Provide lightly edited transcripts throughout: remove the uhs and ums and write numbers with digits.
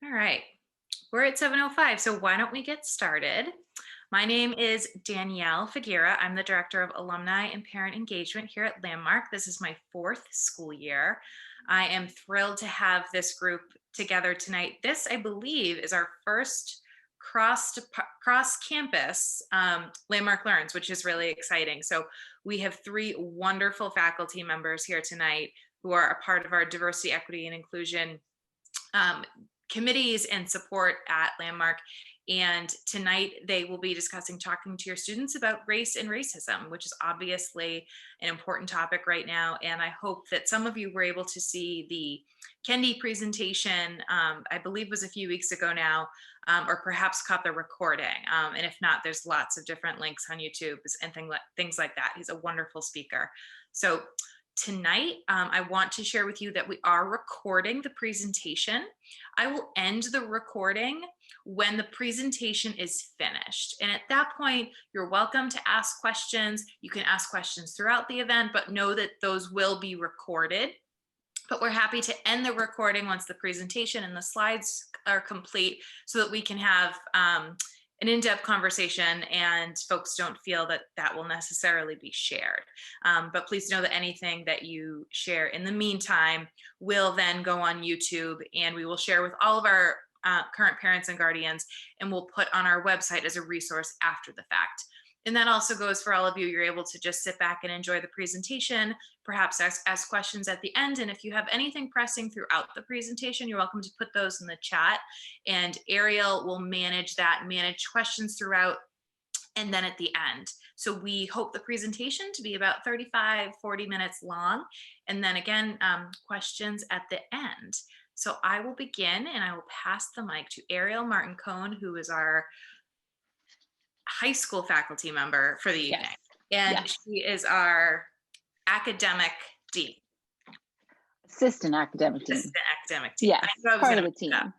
All right, we're at 7:05, so why don't we get started? My name is Danielle Figuera. I'm the Director of Alumni and Parent Engagement here at Landmark. This is my fourth school year. I am thrilled to have this group together tonight. This, I believe, is our first cross campus Landmark Learns, which is really exciting. So we have three wonderful faculty members here tonight who are a part of our diversity, equity, and inclusion um, committees and support at Landmark. And tonight they will be talking to your students about race and racism, which is obviously an important topic right now. And I hope that some of you were able to see the Kendi presentation, I believe was a few weeks ago now, or perhaps caught the recording. And if not, there's lots of different links on YouTube and things like that. He's a wonderful speaker. So tonight, I want to share with you that we are recording the presentation. I will end the recording when the presentation is finished. And at that point, you're welcome to ask questions. You can ask questions throughout the event, but know that those will be recorded. But we're happy to end the recording once the presentation and the slides are complete so that we can have an in-depth conversation and folks don't feel that that will necessarily be shared. But please know that anything that you share in the meantime will then go on YouTube, and we will share with all of our current parents and guardians, and we'll put on our website as a resource after the fact. And that also goes for all of you. You're able to just sit back and enjoy the presentation, perhaps ask questions at the end. And if you have anything pressing throughout the presentation, you're welcome to put those in the chat. And Ariel will manage questions throughout and then at the end. So we hope the presentation to be about 35, 40 minutes long. And then again, questions at the end. So I will begin and I will pass the mic to Ariel Martin-Cohn, who is our high school faculty member for the evening. Yes. And she is our academic dean. Assistant academic dean. Yes, part of the team. I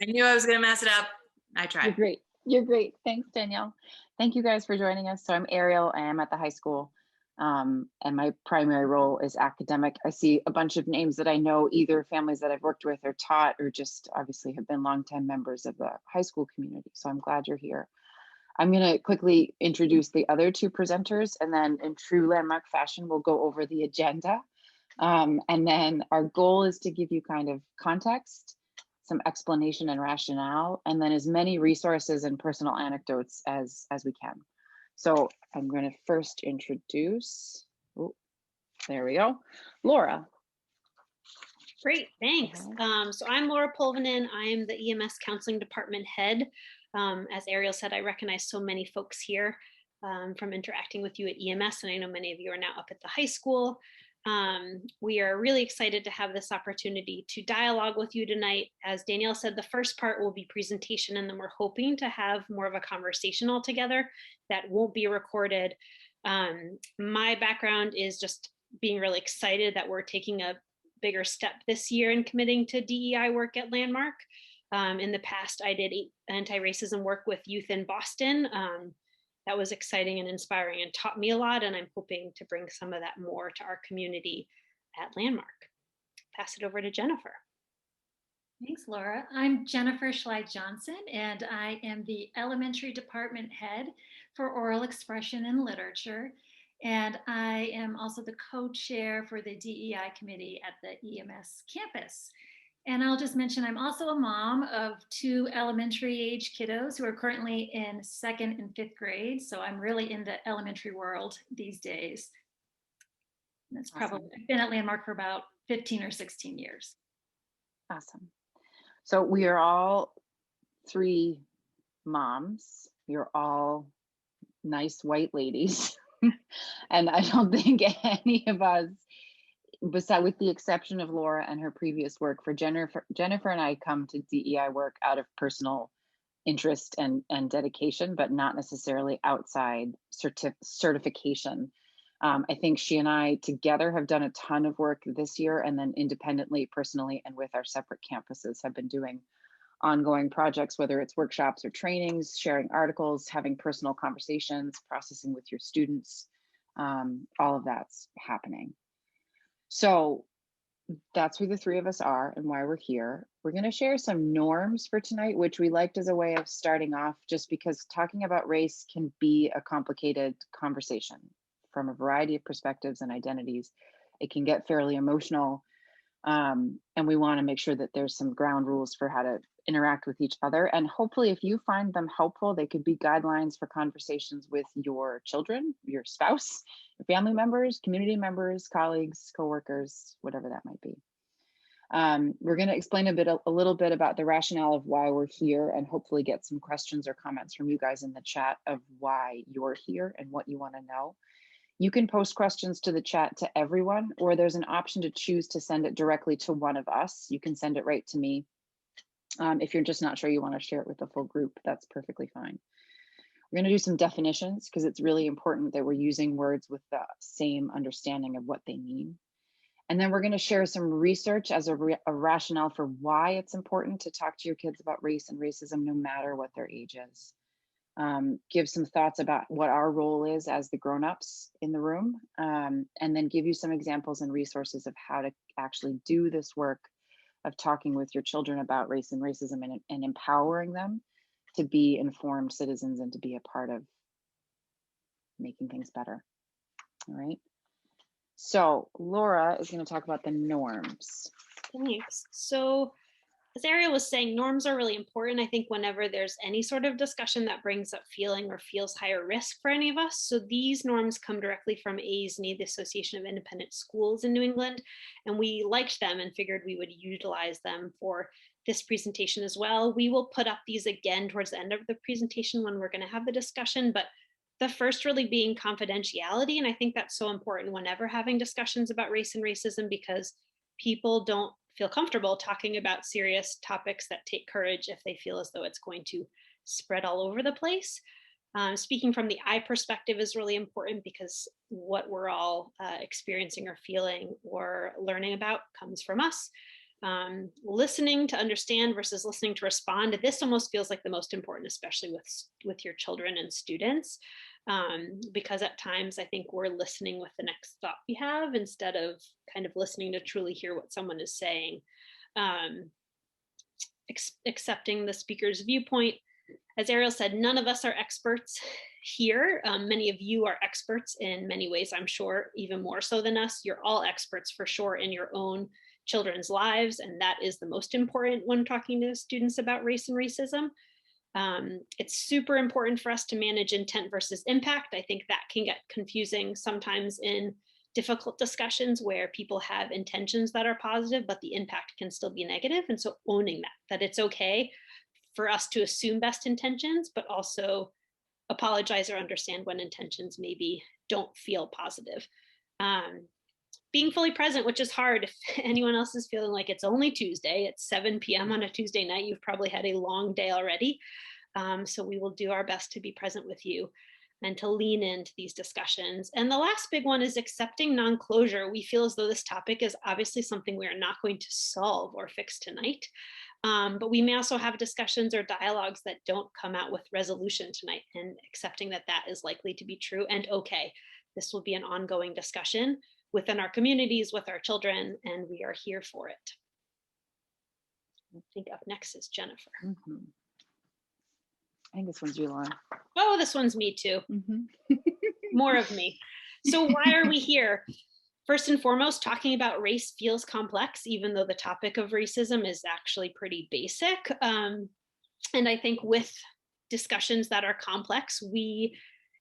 knew I was going to mess it up. I tried. You're great. You're great. Thanks, Danielle. Thank you guys for joining us. So I'm Ariel. I am at the high school, and my primary role is academic. I see a bunch of names that I know, either families that I've worked with or taught, or just obviously have been longtime members of the high school community. So I'm glad you're here. I'm going to quickly introduce the other two presenters, and then in true Landmark fashion, we'll go over the agenda. And then our goal is to give you kind of context, some explanation and rationale, and then as many resources and personal anecdotes as we can. So I'm going to first introduce, there we go, Laura. Great, thanks. So I'm Laura Polvanen. I'm the EMS Counseling Department Head. As Ariel said, I recognize so many folks here from interacting with you at EMS, and I know many of you are now up at the high school. We are really excited to have this opportunity to dialogue with you tonight. As Danielle said, the first part will be presentation, and then we're hoping to have more of a conversation all together that won't be recorded. My background is just being really excited that we're taking a bigger step this year in committing to DEI work at Landmark. In the past, I did anti-racism work with youth in Boston. That was exciting and inspiring and taught me a lot, and I'm hoping to bring some of that more to our community at Landmark. Pass it over to Jennifer. Thanks, Laura. I'm Jennifer Schley-Johnson, and I am the elementary department head for oral expression and literature. And I am also the co-chair for the DEI committee at the EMS campus. And I'll just mention I'm also a mom of two elementary age kiddos who are currently in 2nd and 5th grade. So I'm really in the elementary world these days. And that's probably, I've been at Landmark for about 15 or 16 years. Awesome. So we are all three moms. You're all nice white ladies. And I don't think any of us, besides with the exception of Laura and her previous work, for Jennifer and I come to DEI work out of personal interest and dedication, but not necessarily outside certification. I think she and I together have done a ton of work this year, and then independently, personally, and with our separate campuses have been doing ongoing projects, whether it's workshops or trainings, sharing articles, having personal conversations, processing with your students, all of that's happening. So that's who the three of us are and why we're here. We're going to share some norms for tonight, which we liked as a way of starting off, just because talking about race can be a complicated conversation from a variety of perspectives and identities. It can get fairly emotional. And we want to make sure that there's some ground rules for how to interact with each other. And hopefully, if you find them helpful, they could be guidelines for conversations with your children, your spouse, your family members, community members, colleagues, coworkers, whatever that might be. We're going to explain a little bit about the rationale of why we're here, and hopefully get some questions or comments from you guys in the chat of why you're here and what you want to know. You can post questions to the chat to everyone, or there's an option to choose to send it directly to one of us. You can send it right to me. If you're just not sure you want to share it with the full group, that's perfectly fine. We're going to do some definitions because it's really important that we're using words with the same understanding of what they mean. And then we're going to share some research as a rationale for why it's important to talk to your kids about race and racism, no matter what their age is. Give some thoughts about what our role is as the grown-ups in the room, and then give you some examples and resources of how to actually do this work of talking with your children about race and racism, and empowering them to be informed citizens and to be a part of making things better. All right. So Laura is going to talk about the norms. Thanks. So as Ariel was saying, norms are really important. I think whenever there's any sort of discussion that brings up feeling or feels higher risk for any of us. So these norms come directly from AISNE, the Association of Independent Schools in New England. And we liked them and figured we would utilize them for this presentation as well. We will put up these again towards the end of the presentation when we're going to have the discussion, but the first really being confidentiality. And I think that's so important whenever having discussions about race and racism, because people don't feel comfortable talking about serious topics that take courage if they feel as though it's going to spread all over the place. Speaking from the I perspective is really important because what we're all experiencing or feeling or learning about comes from us. Listening to understand versus listening to respond. This almost feels like the most important, especially with your children and students, because at times I think we're listening with the next thought we have instead of kind of listening to truly hear what someone is saying. Accepting the speaker's viewpoint. As Ariel said, none of us are experts here. Many of you are experts in many ways, I'm sure, even more so than us. You're all experts for sure in your own children's lives, and that is the most important when talking to students about race and racism. It's super important for us to manage intent versus impact. I think that can get confusing sometimes in difficult discussions where people have intentions that are positive, but the impact can still be negative. And so owning that it's okay for us to assume best intentions, but also apologize or understand when intentions maybe don't feel positive. Being fully present, which is hard if anyone else is feeling like it's only Tuesday, it's 7 p.m. on a Tuesday night, you've probably had a long day already. So we will do our best to be present with you and to lean into these discussions. And the last big one is accepting non-closure. We feel as though this topic is obviously something we are not going to solve or fix tonight. But we may also have discussions or dialogues that don't come out with resolution tonight, and accepting that that is likely to be true and okay. This will be an ongoing discussion within our communities, with our children, and we are here for it. I think up next is Jennifer. Mm-hmm. I think this one's you, Laura. Oh, this one's me too. Mm-hmm. More of me. So why are we here? First and foremost, talking about race feels complex, even though the topic of racism is actually pretty basic. And I think with discussions that are complex, we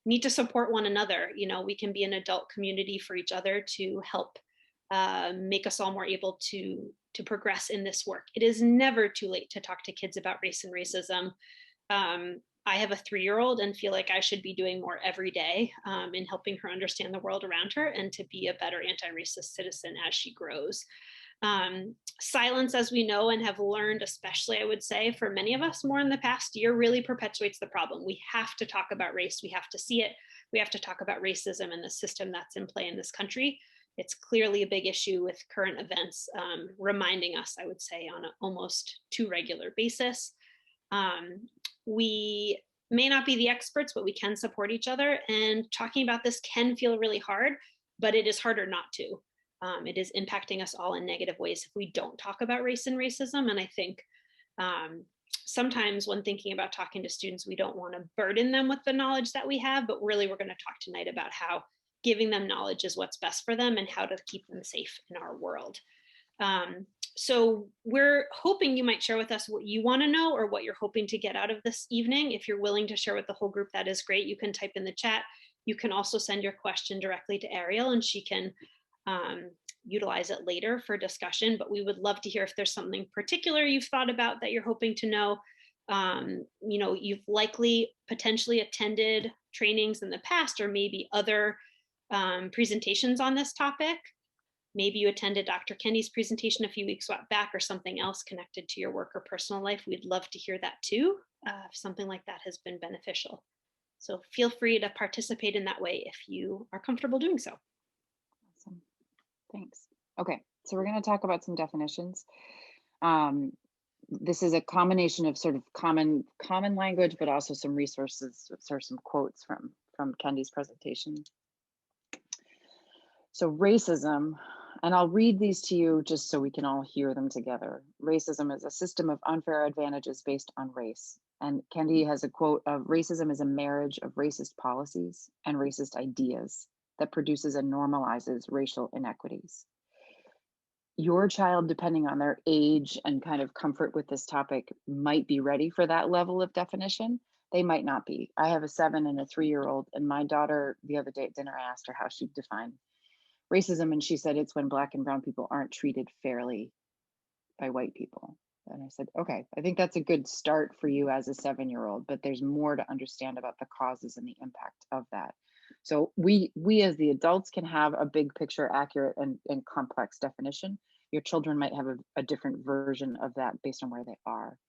need to support one another. You know, we can be an adult community for each other to help make us all more able to progress in this work. It is never too late to talk to kids about race and racism. I have a 3-year-old and feel like I should be doing more every day in helping her understand the world around her and to be a better anti-racist citizen as she grows. Silence, as we know and have learned, especially I would say for many of us more in the past year, really perpetuates the problem. We have to talk about race. We have to see it. We have to talk about racism and the system that's in play in this country. It's clearly a big issue with current events, reminding us, I would say, on an almost too regular basis. We may not be the experts, but we can support each other. And talking about this can feel really hard, but it is harder not to. It is impacting us all in negative ways if we don't talk about race and racism. And I think sometimes when thinking about talking to students, we don't want to burden them with the knowledge that we have, but really we're going to talk tonight about how giving them knowledge is what's best for them and how to keep them safe in our world. So we're hoping you might share with us what you want to know or what you're hoping to get out of this evening. If you're willing to share with the whole group, that is great. You can type in the chat. You can also send your question directly to Ariel and she can utilize it later for discussion, but we would love to hear if there's something particular you've thought about that you're hoping to know. You've likely potentially attended trainings in the past or maybe other presentations on this topic. Maybe you attended Dr. Kendy's presentation a few weeks back or something else connected to your work or personal life. We'd love to hear that too, if something like that has been beneficial. So feel free to participate in that way if you are comfortable doing so. Awesome. Thanks. Okay, so we're going to talk about some definitions. This is a combination of sort of common language, but also some resources, sort of some quotes from Kendy's presentation. So racism, and I'll read these to you just so we can all hear them together. Racism is a system of unfair advantages based on race. And Kendy has a quote of, racism is a marriage of racist policies and racist ideas that produces and normalizes racial inequities. Your child, depending on their age and kind of comfort with this topic, might be ready for that level of definition. They might not be. I have a 7 and a 3-year-old, and my daughter the other day at dinner, I asked her how she'd define racism, and she said it's when Black and brown people aren't treated fairly by white people. And I said, okay, I think that's a good start for you as a 7-year-old, but there's more to understand about the causes and the impact of that. So we as the adults can have a big picture, accurate and complex definition. Your children might have a different version of that based on where they are.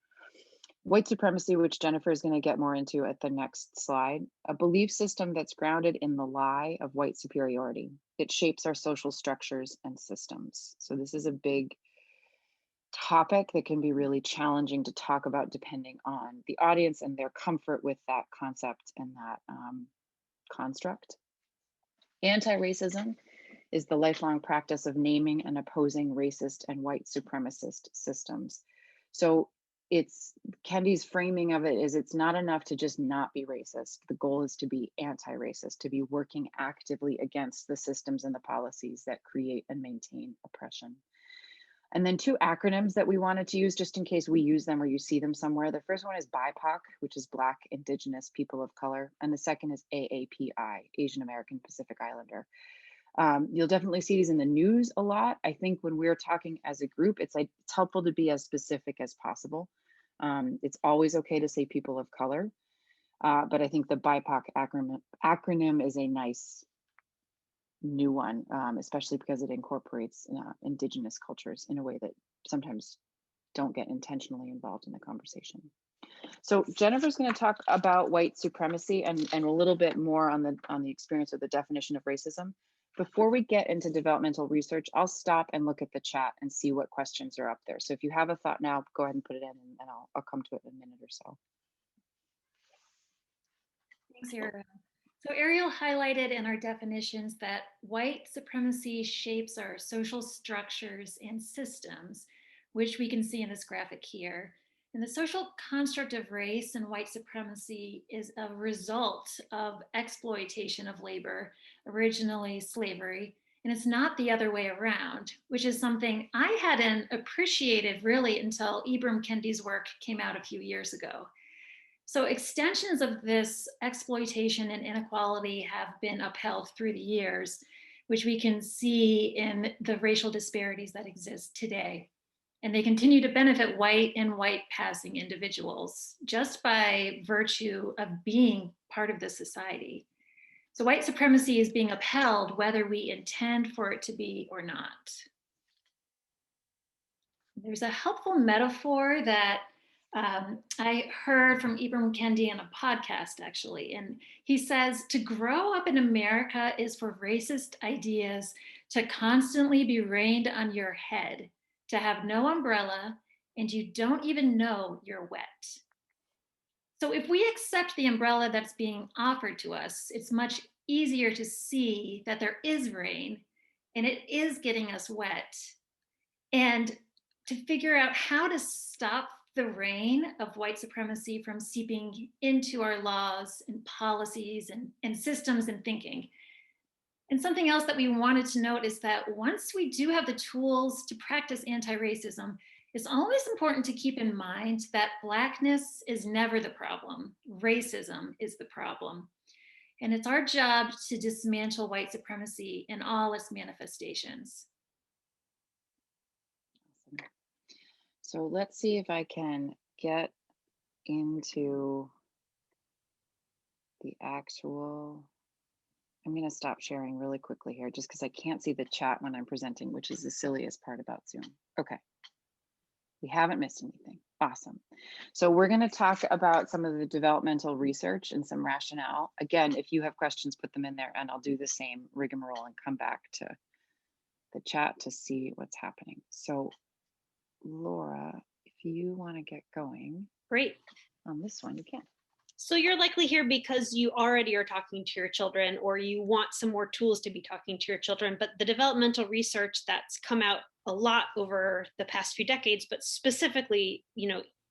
White supremacy, which Jennifer is going to get more into at the next slide, a belief system that's grounded in the lie of white superiority. It shapes our social structures and systems. So this is a big topic that can be really challenging to talk about depending on the audience and their comfort with that concept and that construct. Anti-racism is the lifelong practice of naming and opposing racist and white supremacist systems. So it's Kendy's framing of it is it's not enough to just not be racist. The goal is to be anti-racist, to be working actively against the systems and the policies that create and maintain oppression. And then 2 acronyms that we wanted to use just in case we use them or you see them somewhere. The first one is BIPOC, which is Black, Indigenous, People of Color. And the second is AAPI, Asian American Pacific Islander. You'll definitely see these in the news a lot. I think when we're talking as a group, it's helpful to be as specific as possible. It's always okay to say people of color, but I think the BIPOC acronym is a nice new one, especially because it incorporates Indigenous cultures in a way that sometimes don't get intentionally involved in the conversation. So Jennifer's going to talk about white supremacy and a little bit more on the experience of the definition of racism. Before we get into developmental research, I'll stop and look at the chat and see what questions are up there. So if you have a thought now, go ahead and put it in and I'll come to it in a minute or so. Thanks, Ariel. So Ariel highlighted in our definitions that white supremacy shapes our social structures and systems, which we can see in this graphic here. And the social construct of race and white supremacy is a result of exploitation of labor, originally slavery, and it's not the other way around, which is something I hadn't appreciated really until Ibram Kendy's work came out a few years ago. So extensions of this exploitation and inequality have been upheld through the years, which we can see in the racial disparities that exist today. And they continue to benefit white and white passing individuals just by virtue of being part of the society. So white supremacy is being upheld whether we intend for it to be or not. There's a helpful metaphor that I heard from Ibram Kendi on a podcast, actually, and he says to grow up in America is for racist ideas to constantly be rained on your head, to have no umbrella, and you don't even know you're wet. So if we accept the umbrella that's being offered to us, it's much easier to see that there is rain and it is getting us wet. And to figure out how to stop the rain of white supremacy from seeping into our laws and policies and systems and thinking. And something else that we wanted to note is that once we do have the tools to practice anti-racism, it's always important to keep in mind that Blackness is never the problem. Racism is the problem. And it's our job to dismantle white supremacy in all its manifestations. Awesome. So let's see if I can get into the actual. I'm going to stop sharing really quickly here just because I can't see the chat when I'm presenting, which is the silliest part about Zoom. Okay. We haven't missed anything. Awesome. So we're going to talk about some of the developmental research and some rationale. Again, if you have questions, put them in there and I'll do the same rigmarole and come back to the chat to see what's happening. So Laura, if you want to get going. Great. On this one, you can. So you're likely here because you already are talking to your children or you want some more tools to be talking to your children, but the developmental research that's come out a lot over the past few decades, but specifically,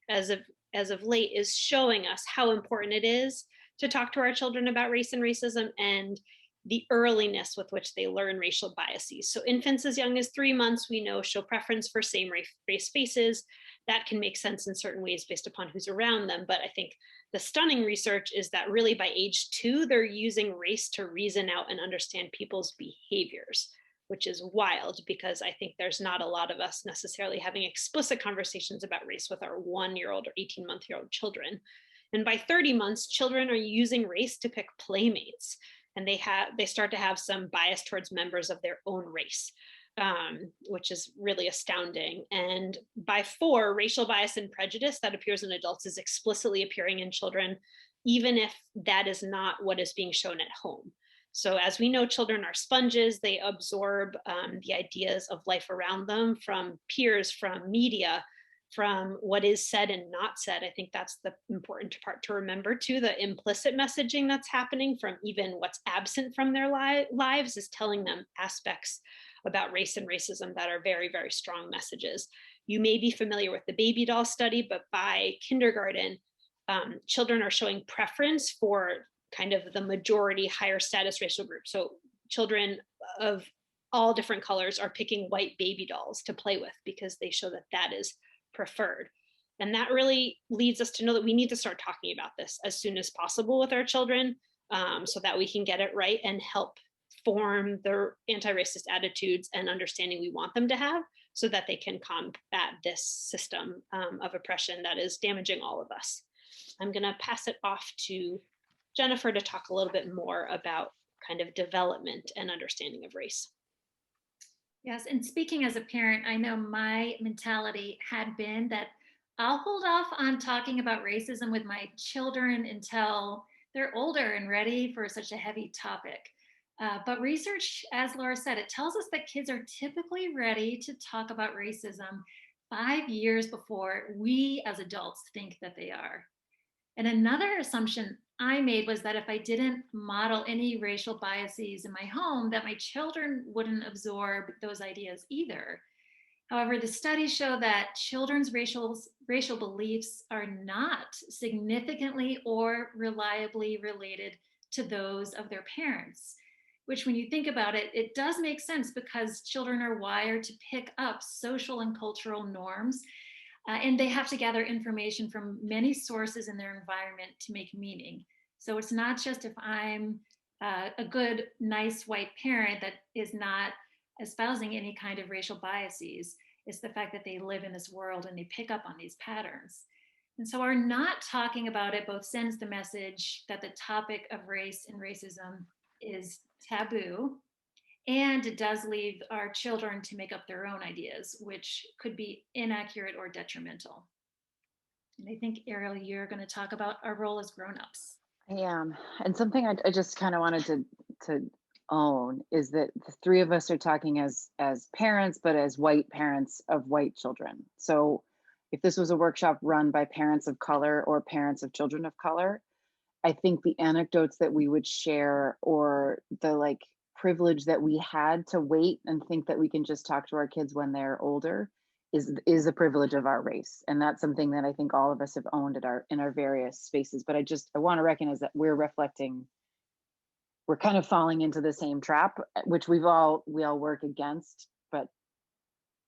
as of late, is showing us how important it is to talk to our children about race and racism and the earliness with which they learn racial biases. So infants as young as 3 months, we know, show preference for same race faces. That can make sense in certain ways based upon who's around them. But I think the stunning research is that really by age 2, they're using race to reason out and understand people's behaviors, which is wild because I think there's not a lot of us necessarily having explicit conversations about race with our 1-year-old or 18-month-old children. And by 30 months, children are using race to pick playmates, and they start to have some bias towards members of their own race. Which is really astounding. And by 4, racial bias and prejudice that appears in adults is explicitly appearing in children, even if that is not what is being shown at home. So as we know, children are sponges. They absorb the ideas of life around them from peers, from media, from what is said and not said. I think that's the important part to remember too. The implicit messaging that's happening from even what's absent from their lives is telling them aspects about race and racism that are very, very strong messages. You may be familiar with the baby doll study, but by kindergarten, children are showing preference for kind of the majority higher status racial group. So children of all different colors are picking white baby dolls to play with because they show that that is preferred. And that really leads us to know that we need to start talking about this as soon as possible with our children so that we can get it right and help form the anti-racist attitudes and understanding we want them to have so that they can combat this system of oppression that is damaging all of us. I'm going to pass it off to Jennifer to talk a little bit more about kind of development and understanding of race. Yes, and speaking as a parent, I know my mentality had been that I'll hold off on talking about racism with my children until they're older and ready for such a heavy topic. But research, as Laura said, it tells us that kids are typically ready to talk about racism 5 years before we as adults think that they are. And another assumption I made was that if I didn't model any racial biases in my home, that my children wouldn't absorb those ideas either. However, the studies show that children's racial beliefs are not significantly or reliably related to those of their parents, which when you think about it, it does make sense because children are wired to pick up social and cultural norms, and they have to gather information from many sources in their environment to make meaning. So it's not just if I'm a good, nice white parent that is not espousing any kind of racial biases. It's the fact that they live in this world and they pick up on these patterns. And so our not talking about it both sends the message that the topic of race and racism is taboo, and it does leave our children to make up their own ideas, which could be inaccurate or detrimental. And I think, Ariel, you're going to talk about our role as grown-ups. I am. And something I just kind of wanted to own is that the 3 of us are talking as parents, but as white parents of white children. So if this was a workshop run by parents of color or parents of children of color, I think the anecdotes that we would share or the privilege that we had to wait and think that we can just talk to our kids when they're older is a privilege of our race. And that's something that I think all of us have owned in our various spaces. But I want to recognize that we're kind of falling into the same trap, which we all work against. But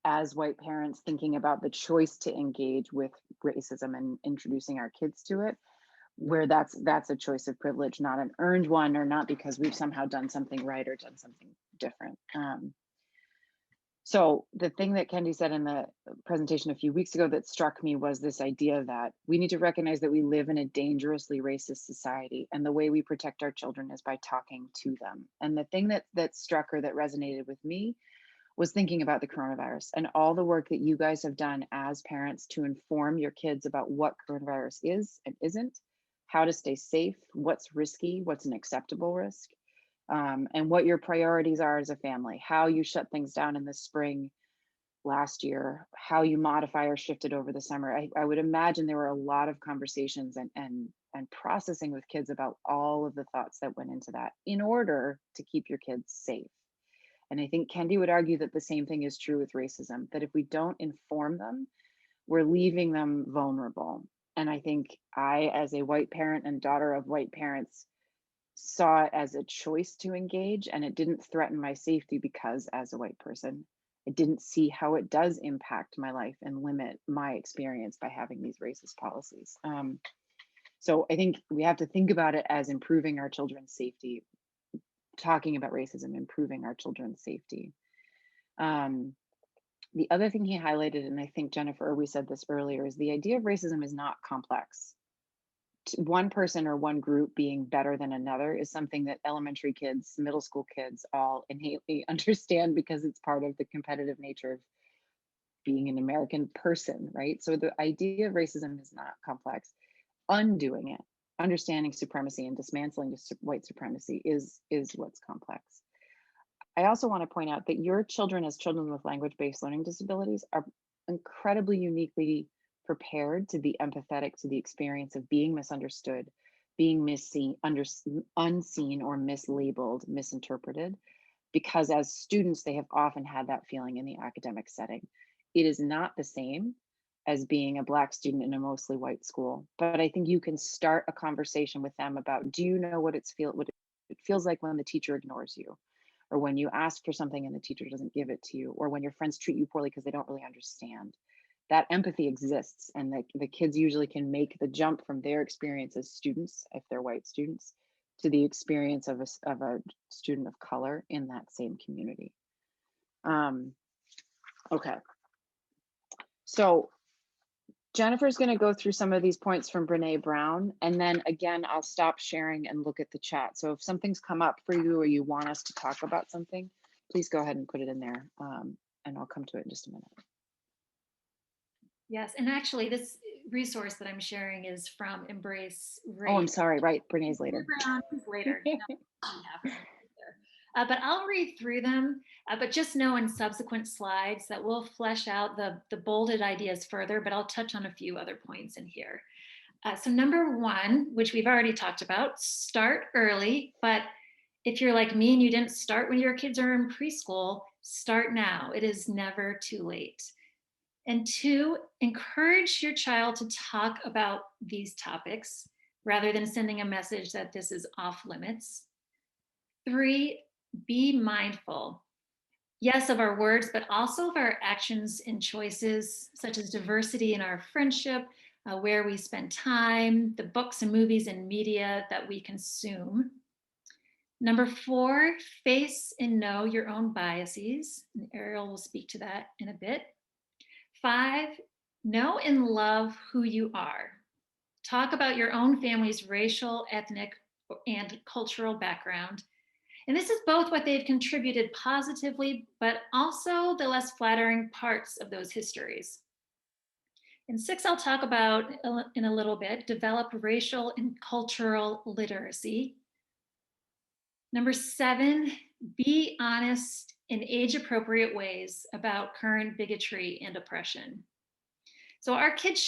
as white parents, thinking about the choice to engage with racism and introducing our kids to it, where that's a choice of privilege, not an earned one, or not because we've somehow done something right or done something different. So the thing that Kendi said in the presentation a few weeks ago that struck me was this idea that we need to recognize that we live in a dangerously racist society, and the way we protect our children is by talking to them. And the thing that struck or that resonated with me was thinking about the coronavirus and all the work that you guys have done as parents to inform your kids about what coronavirus is and isn't, how to stay safe, what's risky, what's an acceptable risk, and what your priorities are as a family, how you shut things down in the spring last year, how you modify or shifted over the summer. I would imagine there were a lot of conversations and processing with kids about all of the thoughts that went into that in order to keep your kids safe. And I think Kendi would argue that the same thing is true with racism, that if we don't inform them, we're leaving them vulnerable. And I think I, as a white parent and daughter of white parents, saw it as a choice to engage, and it didn't threaten my safety because as a white person, I didn't see how it does impact my life and limit my experience by having these racist policies. So I think we have to think about it as improving our children's safety, talking about racism, improving our children's safety. The other thing he highlighted, and I think Jennifer, we said this earlier, is the idea of racism is not complex. One person or one group being better than another is something that elementary kids, middle school kids all innately understand because it's part of the competitive nature of being an American person, right? So the idea of racism is not complex. Undoing it, understanding supremacy and dismantling white supremacy is what's complex. I also want to point out that your children, as children with language-based learning disabilities, are incredibly uniquely prepared to be empathetic to the experience of being misunderstood, being unseen or mislabeled, misinterpreted, because as students, they have often had that feeling in the academic setting. It is not the same as being a Black student in a mostly white school, but I think you can start a conversation with them about, do you know what it feels like when the teacher ignores you? Or when you ask for something and the teacher doesn't give it to you, or when your friends treat you poorly because they don't really understand. That empathy exists, and the kids usually can make the jump from their experience as students, if they're white students, to the experience of a student of color in that same community. Okay. So Jennifer's going to go through some of these points from Brene Brown, and then again, I'll stop sharing and look at the chat. So if something's come up for you or you want us to talk about something, please go ahead and put it in there, and I'll come to it in just a minute. Yes, and actually this resource that I'm sharing is from Embrace Race. Oh, I'm sorry, right, Brene's later. Later. But I'll read through them, but just know in subsequent slides that we'll flesh out the bolded ideas further, but I'll touch on a few other points in here. So number one, which we've already talked about, start early, but if you're like me and you didn't start when your kids are in preschool, start now. It is never too late. And two, encourage your child to talk about these topics rather than sending a message that this is off limits. Three, be mindful, yes, of our words, but also of our actions and choices, such as diversity in our friendship, where we spend time, the books and movies and media that we consume. Number four, face and know your own biases. And Ariel will speak to that in a bit. 5, know and love who you are. Talk about your own family's racial, ethnic, and cultural background. And this is both what they've contributed positively, but also the less flattering parts of those histories. And 6, I'll talk about in a little bit, develop racial and cultural literacy. Number 7, be honest in age-appropriate ways about current bigotry and oppression. So our kids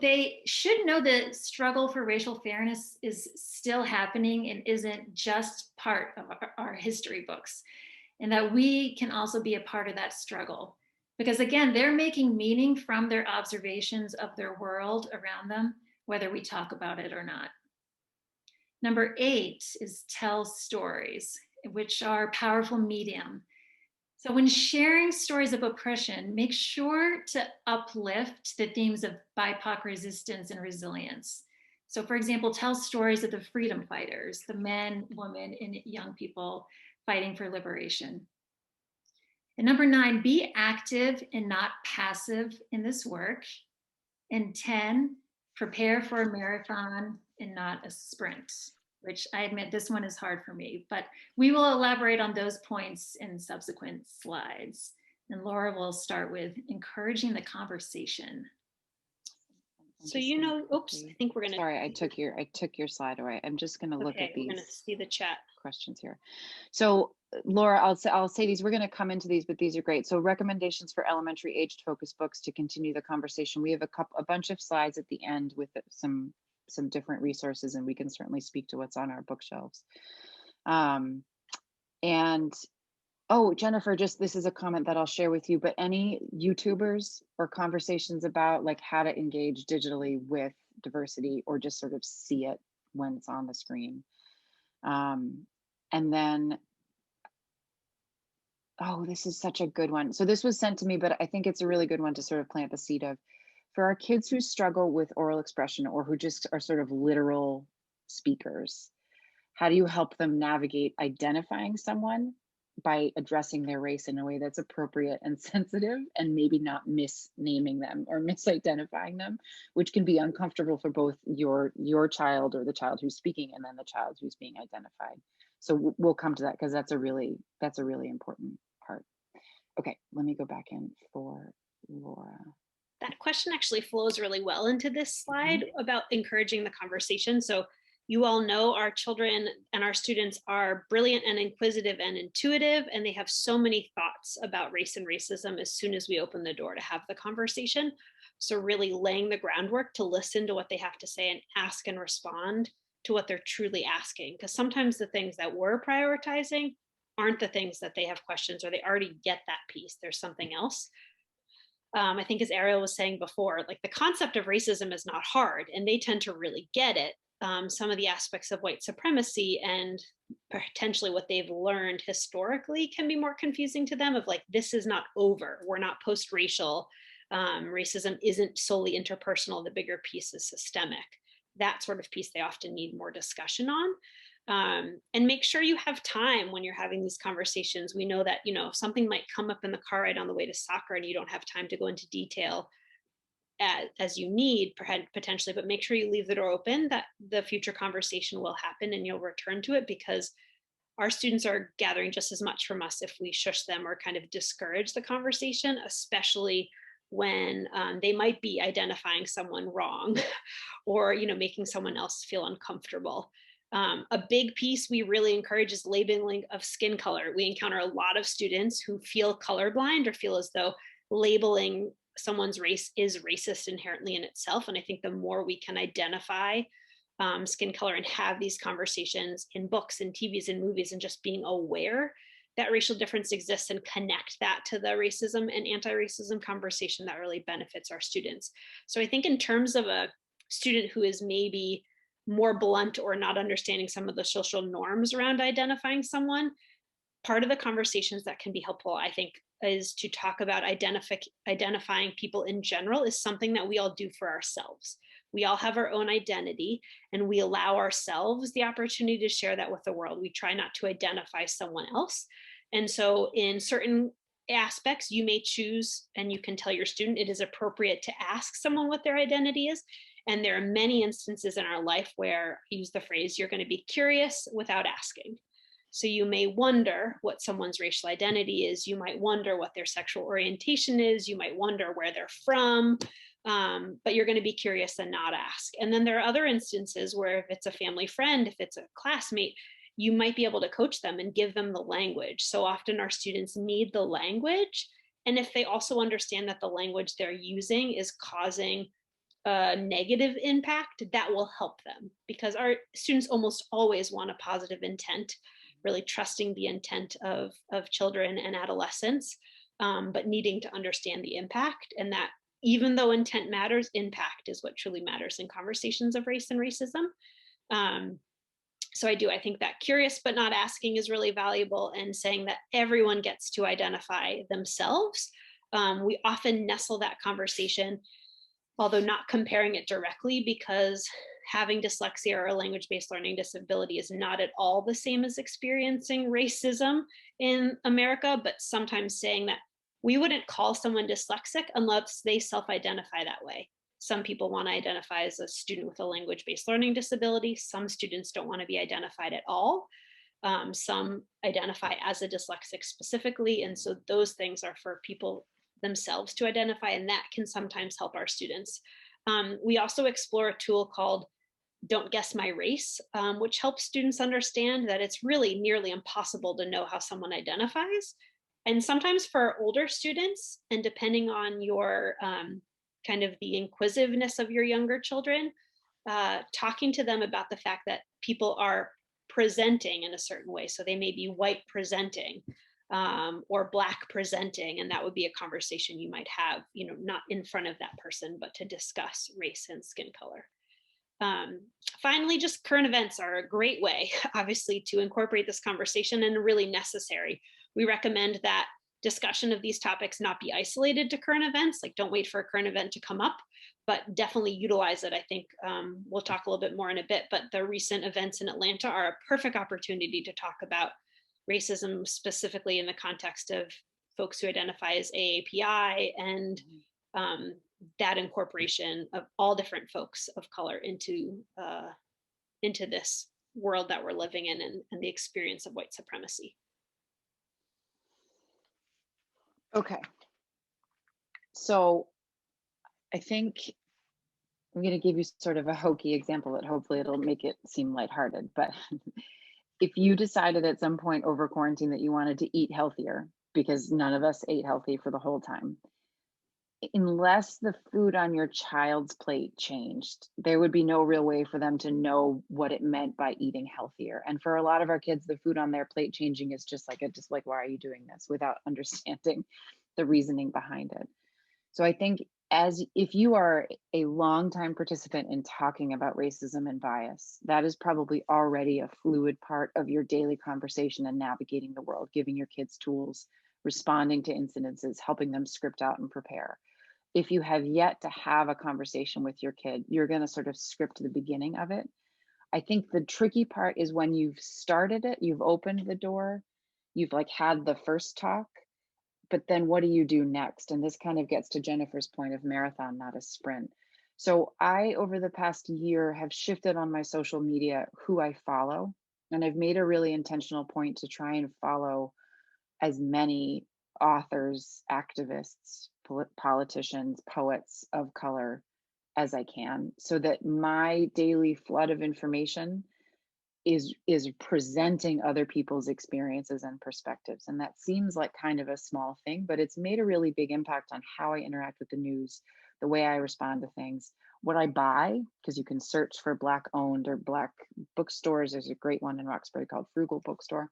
they should know the struggle for racial fairness is still happening and isn't just part of our history books, and that we can also be a part of that struggle. Because again, they're making meaning from their observations of their world around them, whether we talk about it or not. Number 8 is tell stories, which are a powerful medium. So when sharing stories of oppression, make sure to uplift the themes of BIPOC resistance and resilience. So for example, tell stories of the freedom fighters, the men, women, and young people fighting for liberation. And number 9, be active and not passive in this work. And 10, prepare for a marathon and not a sprint, which I admit this one is hard for me, but we will elaborate on those points in subsequent slides. And Laura will start with encouraging the conversation. So, oops, I think we're gonna. Sorry, I took your slide away. I'm just gonna look at these. We're gonna see the chat questions here. So Laura, I'll say these, we're gonna come into these, but these are great. So recommendations for elementary aged focus books to continue the conversation. We have a bunch of slides at the end with some different resources, and we can certainly speak to what's on our bookshelves. And oh, Jennifer, this is a comment that I'll share with you, but any YouTubers or conversations about like how to engage digitally with diversity, or just sort of see it when it's on the screen. And then, oh, this is such a good one. So this was sent to me, but I think it's a really good one to sort of plant the seed of. For our kids who struggle with oral expression or who just are sort of literal speakers, how do you help them navigate identifying someone by addressing their race in a way that's appropriate and sensitive, and maybe not misnaming them or misidentifying them, which can be uncomfortable for both your child or the child who's speaking and then the child who's being identified. So we'll come to that because that's a really important part. Okay, let me go back in for Laura. That question actually flows really well into this slide about encouraging the conversation. So you all know our children and our students are brilliant and inquisitive and intuitive, and they have so many thoughts about race and racism as soon as we open the door to have the conversation. So really laying the groundwork to listen to what they have to say and ask and respond to what they're truly asking. Because sometimes the things that we're prioritizing aren't the things that they have questions, or they already get that piece. There's something else. I think as Ariel was saying before, like the concept of racism is not hard, and they tend to really get it. Some of the aspects of white supremacy and potentially what they've learned historically can be more confusing to them, of like, this is not over. We're not post-racial. Racism isn't solely interpersonal. The bigger piece is systemic. That sort of piece they often need more discussion on. And make sure you have time when you're having these conversations. We know that, something might come up in the car ride on the way to soccer and you don't have time to go into detail as you need potentially, but make sure you leave the door open, that the future conversation will happen and you'll return to it, because our students are gathering just as much from us if we shush them or kind of discourage the conversation, especially when they might be identifying someone wrong or making someone else feel uncomfortable. A big piece we really encourage is labeling of skin color. We encounter a lot of students who feel colorblind or feel as though labeling someone's race is racist inherently in itself. And I think the more we can identify skin color and have these conversations in books and TVs and movies, and just being aware that racial difference exists and connect that to the racism and anti-racism conversation, that really benefits our students. So I think in terms of a student who is maybe more blunt or not understanding some of the social norms around identifying someone, part of the conversations that can be helpful, I think, is to talk about identifying people in general is something that we all do for ourselves. We all have our own identity, and we allow ourselves the opportunity to share that with the world. We try not to identify someone else. And so in certain aspects, you may choose, and you can tell your student it is appropriate to ask someone what their identity is. And there are many instances in our life where, use the phrase, you're going to be curious without asking. So you may wonder what someone's racial identity is. You might wonder what their sexual orientation is. You might wonder where they're from, but you're going to be curious and not ask. And then there are other instances where, if it's a family friend, if it's a classmate, you might be able to coach them and give them the language. So often our students need the language And if they also understand that the language they're using is causing a negative impact, that will help them, because our students almost always want a positive intent, really trusting the intent of children and adolescents, but needing to understand the impact, and that even though intent matters, impact is what truly matters in conversations of race and racism. Um, so I think that curious but not asking is really valuable, and saying that everyone gets to identify themselves. We often nestle that conversation, although not comparing it directly, because having dyslexia or a language-based learning disability is not at all the same as experiencing racism in America, but sometimes saying that we wouldn't call someone dyslexic unless they self-identify that way. Some people want to identify as a student with a language-based learning disability. Some students don't want to be identified at all. Some identify as a dyslexic specifically. And so those things are for people themselves to identify, and that can sometimes help our students. We also explore a tool called Don't Guess My Race, which helps students understand that it's really nearly impossible to know how someone identifies. And sometimes for older students, and depending on your kind of the inquisitiveness of your younger children, talking to them about the fact that people are presenting in a certain way. So they may be white presenting, or black presenting, and that would be a conversation you might have, not in front of that person, but to discuss race and skin color. Finally, just current events are a great way, obviously, to incorporate this conversation, and really necessary. We recommend that discussion of these topics not be isolated to current events. Like, don't wait for a current event to come up, but definitely utilize it. I think we'll talk a little bit more in a bit, but the recent events in Atlanta are a perfect opportunity to talk about racism, specifically in the context of folks who identify as AAPI, and that incorporation of all different folks of color into this world that we're living in, and the experience of white supremacy. Okay. So I think I'm going to give you sort of a hokey example that hopefully it'll make it seem lighthearted. But if you decided at some point over quarantine that you wanted to eat healthier, because none of us ate healthy for the whole time, unless the food on your child's plate changed, there would be no real way for them to know what it meant by eating healthier. And for a lot of our kids, the food on their plate changing is just like, why are you doing this, without understanding the reasoning behind it. So I think if you are a longtime participant in talking about racism and bias, that is probably already a fluid part of your daily conversation and navigating the world, giving your kids tools, responding to incidences, helping them script out and prepare. If you have yet to have a conversation with your kid, you're going to sort of script the beginning of it. I think the tricky part is when you've started it, you've opened the door, you've like had the first talk, but then what do you do next? And this kind of gets to Jennifer's point of marathon, not a sprint. So I, over the past year, have shifted on my social media who I follow. And I've made a really intentional point to try and follow as many authors, activists, politicians, poets of color as I can, so that my daily flood of information is presenting other people's experiences and perspectives. And that seems like kind of a small thing, but it's made a really big impact on how I interact with the news, the way I respond to things, what I buy, because you can search for Black owned or Black bookstores. There's a great one in Roxbury called Frugal Bookstore.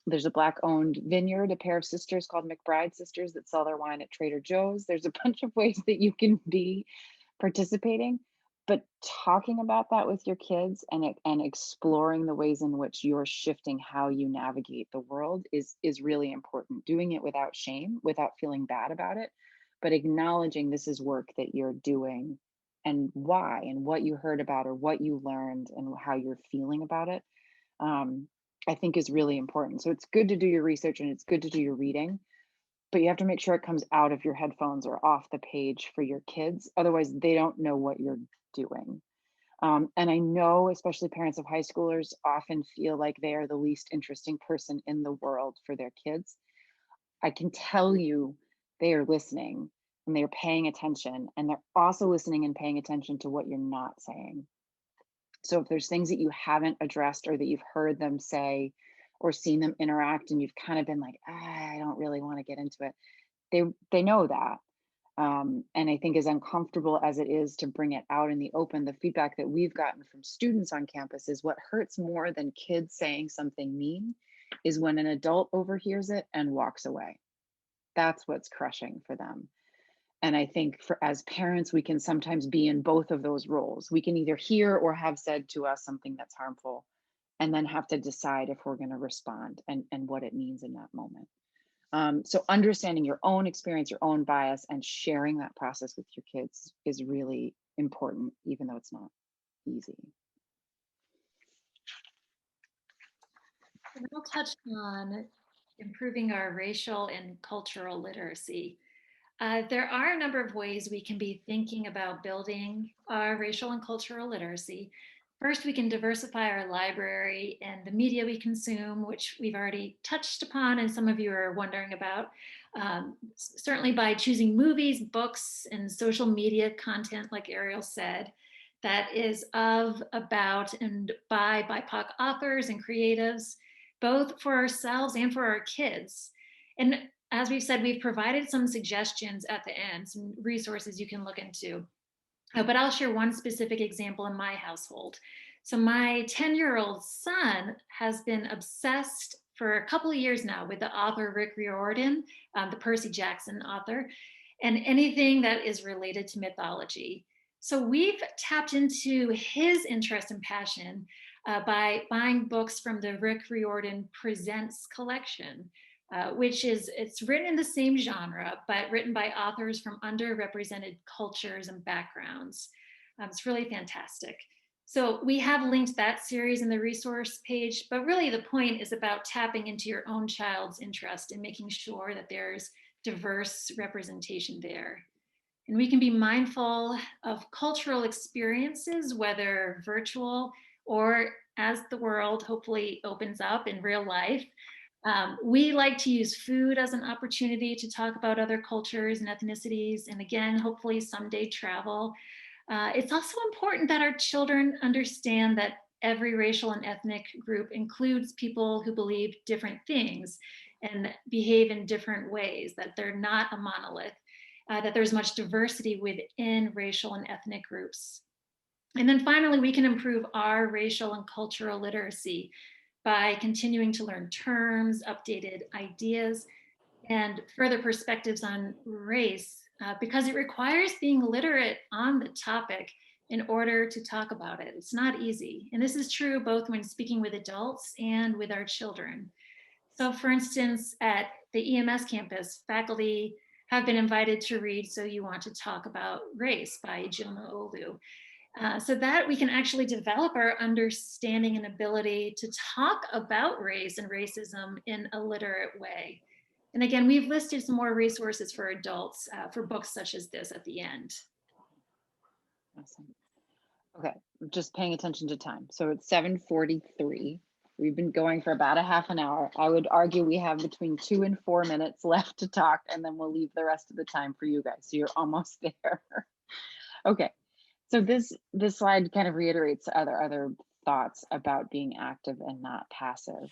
There's a Black owned vineyard, a pair of sisters called McBride Sisters that sell their wine at Trader Joe's. There's a bunch of ways that you can be participating, but talking about that with your kids and exploring the ways in which you're shifting how you navigate the world is really important. Doing it without shame, without feeling bad about it, but acknowledging this is work that you're doing and why, and what you heard about or what you learned and how you're feeling about it, I think is really important. So it's good to do your research and it's good to do your reading, but you have to make sure it comes out of your headphones or off the page for your kids. Otherwise, they don't know what you're doing. And I know, especially parents of high schoolers often feel like they are the least interesting person in the world for their kids. I can tell you they are listening and they are paying attention, and they're also listening and paying attention to what you're not saying. So if there's things that you haven't addressed or that you've heard them say or seen them interact and you've kind of been like, I don't really want to get into it, they know that. And I think as uncomfortable as it is to bring it out in the open, the feedback that we've gotten from students on campus is what hurts more than kids saying something mean is when an adult overhears it and walks away. That's what's crushing for them. And I think for as parents, we can sometimes be in both of those roles. We can either hear or have said to us something that's harmful, and then have to decide if we're going to respond and what it means in that moment. So understanding your own experience, your own bias, and sharing that process with your kids is really important, even though it's not easy. And we'll touch on improving our racial and cultural literacy. There are a number of ways we can be thinking about building our racial and cultural literacy. First, we can diversify our library and the media we consume, which we've already touched upon and some of you are wondering about. Certainly by choosing movies, books, and social media content, like Ariel said, that is of, about, and by BIPOC authors and creatives, both for ourselves and for our kids. And as we've said, we've provided some suggestions at the end, some resources you can look into. But I'll share one specific example in my household. So my 10-year-old son has been obsessed for a couple of years now with the author Rick Riordan, the Percy Jackson author, and anything that is related to mythology. So we've tapped into his interest and passion by buying books from the Rick Riordan Presents collection, which is, it's written in the same genre, but written by authors from underrepresented cultures and backgrounds. It's really fantastic. So we have linked that series in the resource page, but really the point is about tapping into your own child's interest and making sure that there's diverse representation there. And we can be mindful of cultural experiences, whether virtual or as the world hopefully opens up in real life. We like to use food as an opportunity to talk about other cultures and ethnicities, and again, hopefully someday travel. It's also important that our children understand that every racial and ethnic group includes people who believe different things and behave in different ways, that they're not a monolith, that there's much diversity within racial and ethnic groups. And then finally, we can improve our racial and cultural literacy by continuing to learn terms, updated ideas, and further perspectives on race, because it requires being literate on the topic in order to talk about it. It's not easy. And this is true both when speaking with adults and with our children. So for instance, at the EMS campus, faculty have been invited to read So You Want to Talk About Race by Jonah Olu. So that we can actually develop our understanding and ability to talk about race and racism in a literate way. And again, we've listed some more resources for adults for books such as this at the end. Awesome. Okay, just paying attention to time. So it's 7:43. We've been going for about a half an hour. I would argue we have between 2 and 4 minutes left to talk, and then we'll leave the rest of the time for you guys. So you're almost there. Okay. So this slide kind of reiterates other thoughts about being active and not passive.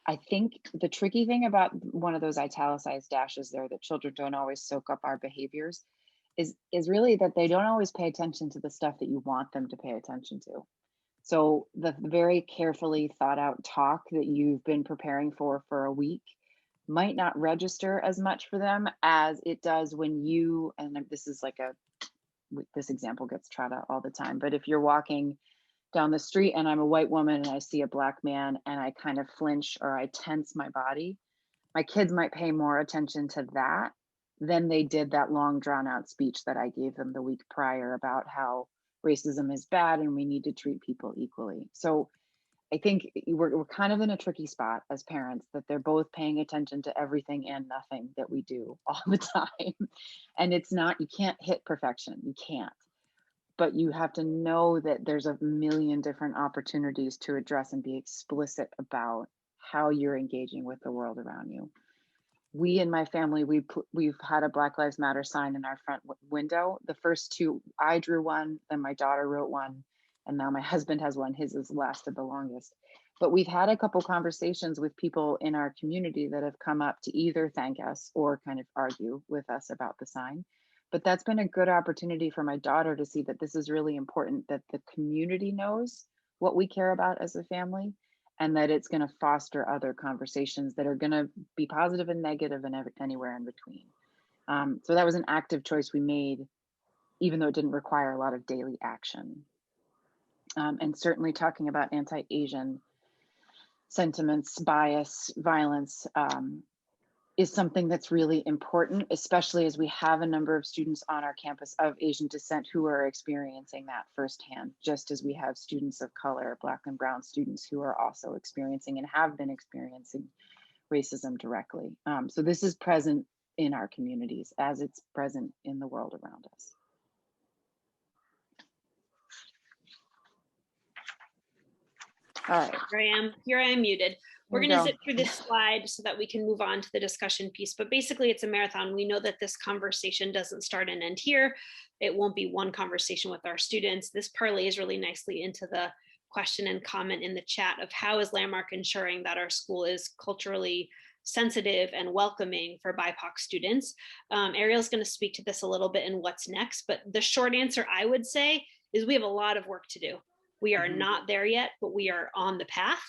I think the tricky thing about one of those italicized dashes there, that children don't always soak up our behaviors, is really that they don't always pay attention to the stuff that you want them to pay attention to. So the very carefully thought out talk that you've been preparing for a week might not register as much for them as it does when you, and this is like this example gets trot out all the time, but if you're walking down the street and I'm a white woman and I see a black man and I kind of flinch or I tense my body, my kids might pay more attention to that than they did that long drawn out speech that I gave them the week prior about how racism is bad and we need to treat people equally. So I think we're kind of in a tricky spot as parents, that they're both paying attention to everything and nothing that we do all the time. And it's not, you can't hit perfection, you can't. But you have to know that there's a million different opportunities to address and be explicit about how you're engaging with the world around you. We in my family, we've had a Black Lives Matter sign in our front window. The first two, I drew one, then my daughter wrote one, and now my husband has one. His has lasted the longest. But we've had a couple conversations with people in our community that have come up to either thank us or kind of argue with us about the sign. But that's been a good opportunity for my daughter to see that this is really important, that the community knows what we care about as a family, and that it's going to foster other conversations that are going to be positive and negative and anywhere in between. So that was an active choice we made, even though it didn't require a lot of daily action. And certainly talking about anti-Asian sentiments, bias, violence is something that's really important, especially as we have a number of students on our campus of Asian descent who are experiencing that firsthand, just as we have students of color, Black and Brown students who are also experiencing and have been experiencing racism directly. So this is present in our communities as it's present in the world around us. All right. Here I am muted. We're going to zip through this slide so that we can move on to the discussion piece. But basically, it's a marathon. We know that this conversation doesn't start and end here. It won't be one conversation with our students. This parlays really nicely into the question and comment in the chat of how is Landmark ensuring that our school is culturally sensitive and welcoming for BIPOC students. Ariel's going to speak to this a little bit in what's next, but the short answer I would say is we have a lot of work to do. We are not there yet, but we are on the path,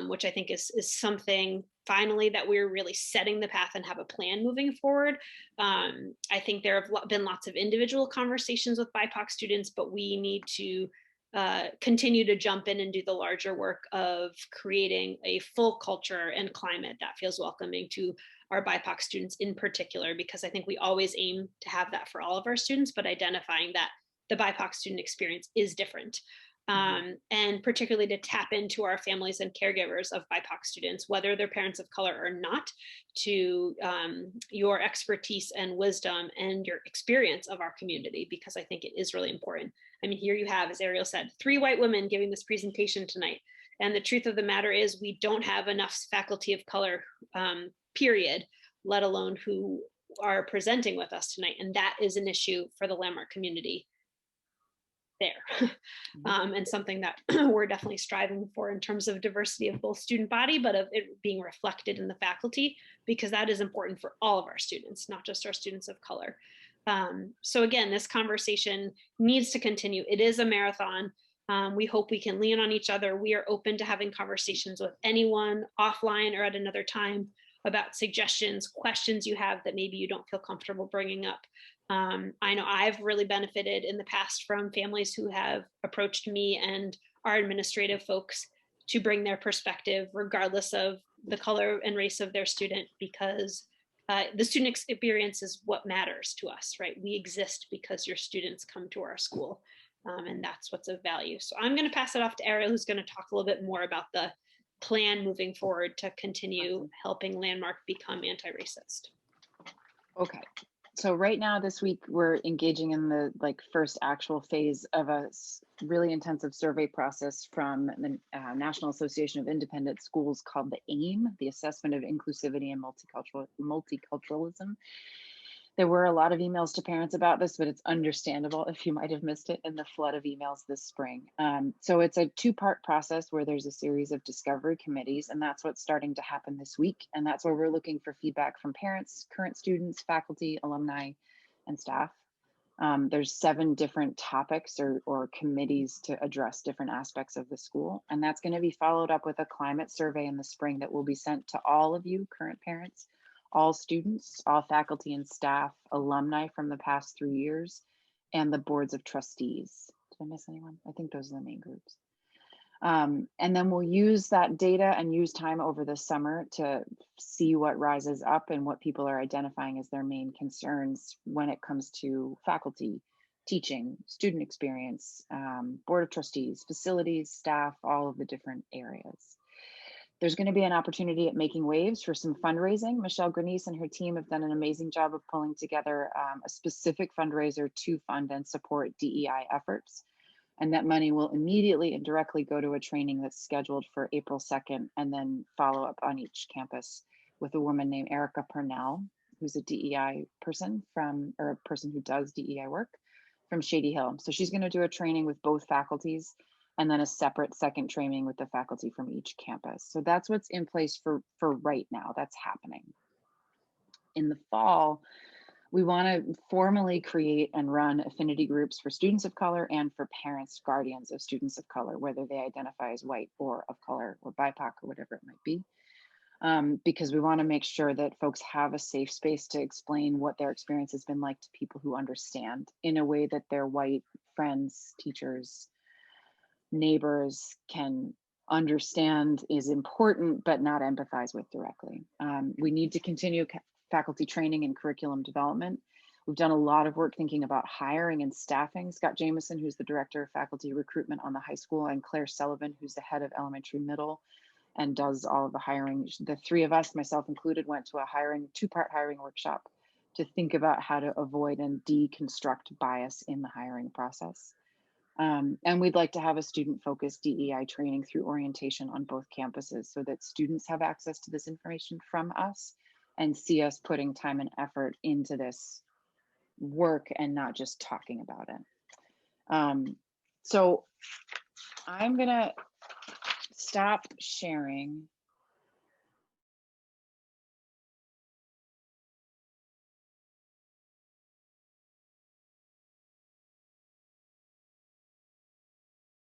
which I think is something finally that we're really setting the path and have a plan moving forward. I think there have been lots of individual conversations with BIPOC students, but we need to continue to jump in and do the larger work of creating a full culture and climate that feels welcoming to our BIPOC students in particular, because I think we always aim to have that for all of our students, but identifying that the BIPOC student experience is different. And particularly to tap into our families and caregivers of BIPOC students, whether they're parents of color or not, to your expertise and wisdom and your experience of our community, because I think it is really important. I mean, here you have, as Ariel said, 3 white women giving this presentation tonight. And the truth of the matter is we don't have enough faculty of color, period, let alone who are presenting with us tonight. And that is an issue for the Landmark community there. And something that we're definitely striving for in terms of diversity of both student body, but of it being reflected in the faculty, because that is important for all of our students, not just our students of color. So again, this conversation needs to continue. It is a marathon. We hope we can lean on each other. We are open to having conversations with anyone offline or at another time about suggestions, questions you have that maybe you don't feel comfortable bringing up. I know I've really benefited in the past from families who have approached me and our administrative folks to bring their perspective, regardless of the color and race of their student, because the student experience is what matters to us, right? We exist because your students come to our school, and that's what's of value. So I'm going to pass it off to Ariel, who's going to talk a little bit more about the plan moving forward to continue helping Landmark become anti-racist. Okay. So right now this week, we're engaging in the first actual phase of a really intensive survey process from the National Association of Independent Schools called the AIM, the Assessment of Inclusivity and Multiculturalism. There were a lot of emails to parents about this, but it's understandable if you might have missed it in the flood of emails this spring. So it's a 2-part process where there's a series of discovery committees, and that's what's starting to happen this week. And that's where we're looking for feedback from parents, current students, faculty, alumni, and staff. There's 7 different topics or committees to address different aspects of the school. And that's going to be followed up with a climate survey in the spring that will be sent to all of you, current parents, all students, all faculty and staff, alumni from the past 3 years, and the boards of trustees. Did I miss anyone? I think those are the main groups. And then we'll use that data and use time over the summer to see what rises up and what people are identifying as their main concerns when it comes to faculty, teaching, student experience, board of trustees, facilities, staff, all of the different areas. There's going to be an opportunity at Making Waves for some fundraising. Michelle Grenice and her team have done an amazing job of pulling together a specific fundraiser to fund and support DEI efforts. And that money will immediately and directly go to a training that's scheduled for April 2nd, and then follow up on each campus with a woman named Erica Purnell, who's a DEI person or a person who does DEI work from Shady Hill. So she's going to do a training with both faculties and then a separate second training with the faculty from each campus. So that's what's in place for right now. That's happening. In the fall, we want to formally create and run affinity groups for students of color and for parents, guardians of students of color, whether they identify as white or of color or BIPOC or whatever it might be. Because we want to make sure that folks have a safe space to explain what their experience has been like to people who understand in a way that their white friends, teachers, neighbors can understand is important, but not empathize with directly. We need to continue faculty training and curriculum development. We've done a lot of work thinking about hiring and staffing. Scott Jameson, who's the director of faculty recruitment on the high school, and Claire Sullivan, who's the head of elementary middle and does all of the hiring. The three of us, myself included, went to a two-part hiring workshop to think about how to avoid and deconstruct bias in the hiring process. And we'd like to have a student-focused DEI training through orientation on both campuses so that students have access to this information from us and see us putting time and effort into this work and not just talking about it. So I'm gonna stop sharing